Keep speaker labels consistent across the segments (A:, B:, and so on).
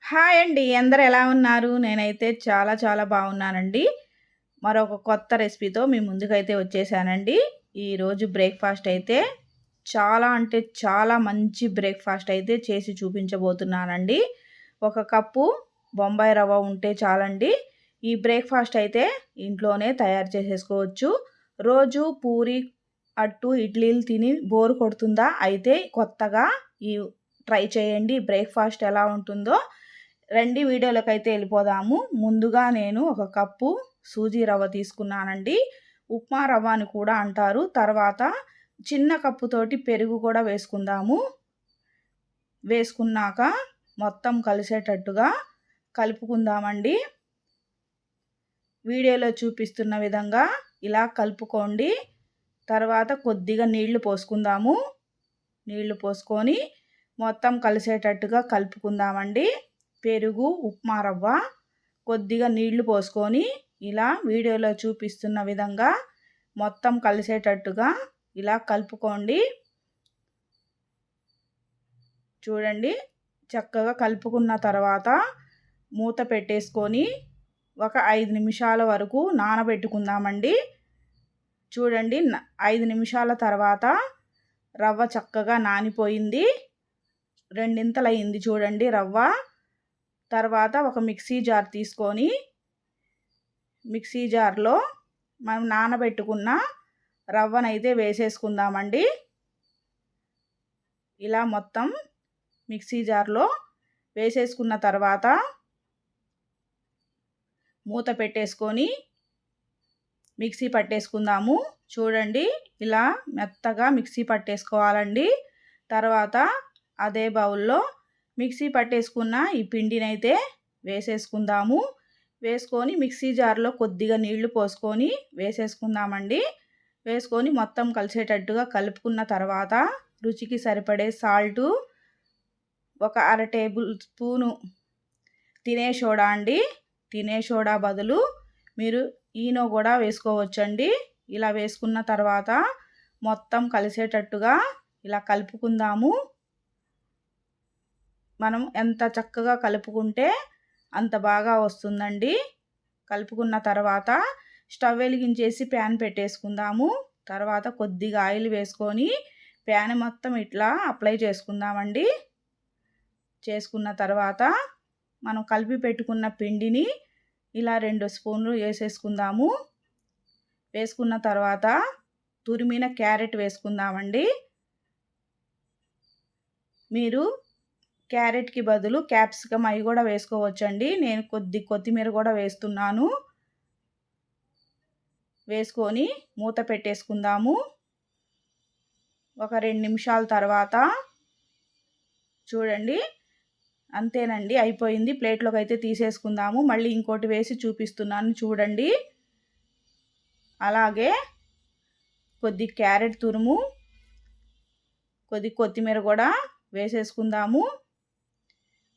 A: Hi అండి. అందరూ ఎలా ఉన్నారు? నేనైతే చాలా చాలా బాగున్నానండి. మరొక కొత్త రెసిపీతో మీ ముందుకైతే వచ్చేసానండి. ఈరోజు బ్రేక్‌ఫాస్ట్ అయితే చాలా అంటే చాలా మంచి బ్రేక్‌ఫాస్ట్ అయితే చేసి చూపించబోతున్నానండి. ఒక కప్పు బొంబాయి రవ్వ ఉంటే చాలండి. ఈ బ్రేక్‌ఫాస్ట్ అయితే ఇంట్లోనే తయారు చేసేసుకోవచ్చు. రోజు పూరి, అట్టు, ఇడ్లీలు తిని బోర్ కొడుతుందా? అయితే కొత్తగా ఈ ట్రై చేయండి. బ్రేక్‌ఫాస్ట్ ఎలా ఉంటుందో రండి వీడియోలోకైతే వెళ్ళిపోదాము. ముందుగా నేను ఒక కప్పు సూజీ రవ్వ తీసుకున్నానండి. ఉప్మా రవ్వ అని కూడా అంటారు. తర్వాత చిన్న కప్పుతోటి పెరుగు కూడా వేసుకుందాము. వేసుకున్నాక మొత్తం కలిసేటట్టుగా కలుపుకుందామండి. వీడియోలో చూపిస్తున్న విధంగా ఇలా కలుపుకోండి. తర్వాత కొద్దిగా నీళ్లు పోసుకుందాము. నీళ్లు పోసుకొని మొత్తం కలిసేటట్టుగా కలుపుకుందామండి. పెరుగు, ఉప్మా రవ్వ, కొద్దిగా నీళ్లు పోసుకొని ఇలా వీడియోలో చూపిస్తున్న విధంగా మొత్తం కలిసేటట్టుగా ఇలా కలుపుకోండి. చూడండి, చక్కగా కలుపుకున్న తర్వాత మూత పెట్టేసుకొని ఒక 5 నిమిషాల వరకు నానబెట్టుకుందామండి. చూడండి, 5 నిమిషాల తర్వాత రవ్వ చక్కగా నానిపోయింది. రెండింతలయింది చూడండి రవ్వ. తర్వాత ఒక మిక్సీ జార్ తీసుకొని మిక్సీ జార్లో మనం నానబెట్టుకున్న రవ్వనైతే వేసేసుకుందామండి. ఇలా మొత్తం మిక్సీ జార్లో వేసేసుకున్న తర్వాత మూత పెట్టేసుకొని మిక్సీ పట్టేసుకుందాము. చూడండి, ఇలా మెత్తగా మిక్సీ పట్టేసుకోవాలండి. తర్వాత అదే బౌల్లో మిక్సీ పట్టేసుకున్న ఈ పిండినైతే వేసేసుకుందాము. వేసుకొని మిక్సీ జార్లో కొద్దిగా నీళ్లు పోసుకొని వేసేసుకుందామండి. వేసుకొని మొత్తం కలిసేటట్టుగా కలుపుకున్న తర్వాత రుచికి సరిపడే సాల్టు, ఒక 1/2 టేబుల్ స్పూను తినే సోడా అండి. తినే సోడా బదులు మీరు ఈనో కూడా వేసుకోవచ్చండి. ఇలా వేసుకున్న తర్వాత మొత్తం కలిసేటట్టుగా ఇలా కలుపుకుందాము. మనం ఎంత చక్కగా కలుపుకుంటే అంత బాగా వస్తుందండి. కలుపుకున్న తర్వాత స్టవ్ వెలిగించేసి ప్యాన్ పెట్టేసుకుందాము. తర్వాత కొద్దిగా ఆయిల్ వేసుకొని ప్యాన్ మొత్తం ఇట్లా అప్లై చేసుకుందామండి. చేసుకున్న తర్వాత మనం కలిపి పెట్టుకున్న పిండిని ఇలా 2 స్పూన్లు వేసేసుకుందాము. వేసుకున్న తర్వాత తురిమిన క్యారెట్ వేసుకుందామండి. మీరు క్యారెట్కి బదులు క్యాప్సికమ్ అవి కూడా వేసుకోవచ్చండి. నేను కొత్తిమీర కూడా వేస్తున్నాను. వేసుకొని మూత పెట్టేసుకుందాము. ఒక 2 నిమిషాల తర్వాత చూడండి, అంతేనండి, అయిపోయింది. ప్లేట్లోకి అయితే తీసేసుకుందాము. మళ్ళీ ఇంకోటి వేసి చూపిస్తున్నాను చూడండి. అలాగే కొద్ది క్యారెట్ తురుము, కొద్ది కొత్తిమీర కూడా వేసేసుకుందాము.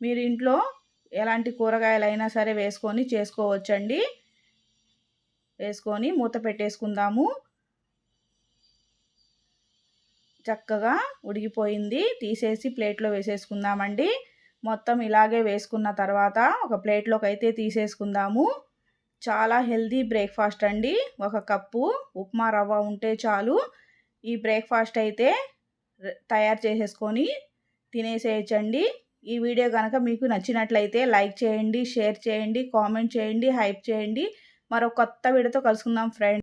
A: మీరు ఇంట్లో ఎలాంటి కూరగాయలైనా సరే వేసుకొని చేసుకోవచ్చండి. వేసుకొని మూత పెట్టేసుకుందాము. చక్కగా ఉడికిపోయింది. తీసేసి ప్లేట్లో వేసేసుకుందామండి. మొత్తం ఇలాగే వేసుకున్న తర్వాత ఒక ప్లేట్లోకి అయితే తీసేసుకుందాము. చాలా హెల్తీ బ్రేక్ఫాస్ట్ అండి. ఒక కప్పు ఉప్మా రవ్వ ఉంటే చాలు. ఈ బ్రేక్ఫాస్ట్ అయితే తయారు చేసేసుకొని తినేసేయచ్చండి. ఈ వీడియో కనుక మీకు నచ్చినట్లయితే లైక్ చేయండి, షేర్ చేయండి, కామెంట్ చేయండి, హైప్ చేయండి. మరో కొత్త వీడియోతో కలుసుకుందాం ఫ్రెండ్స్.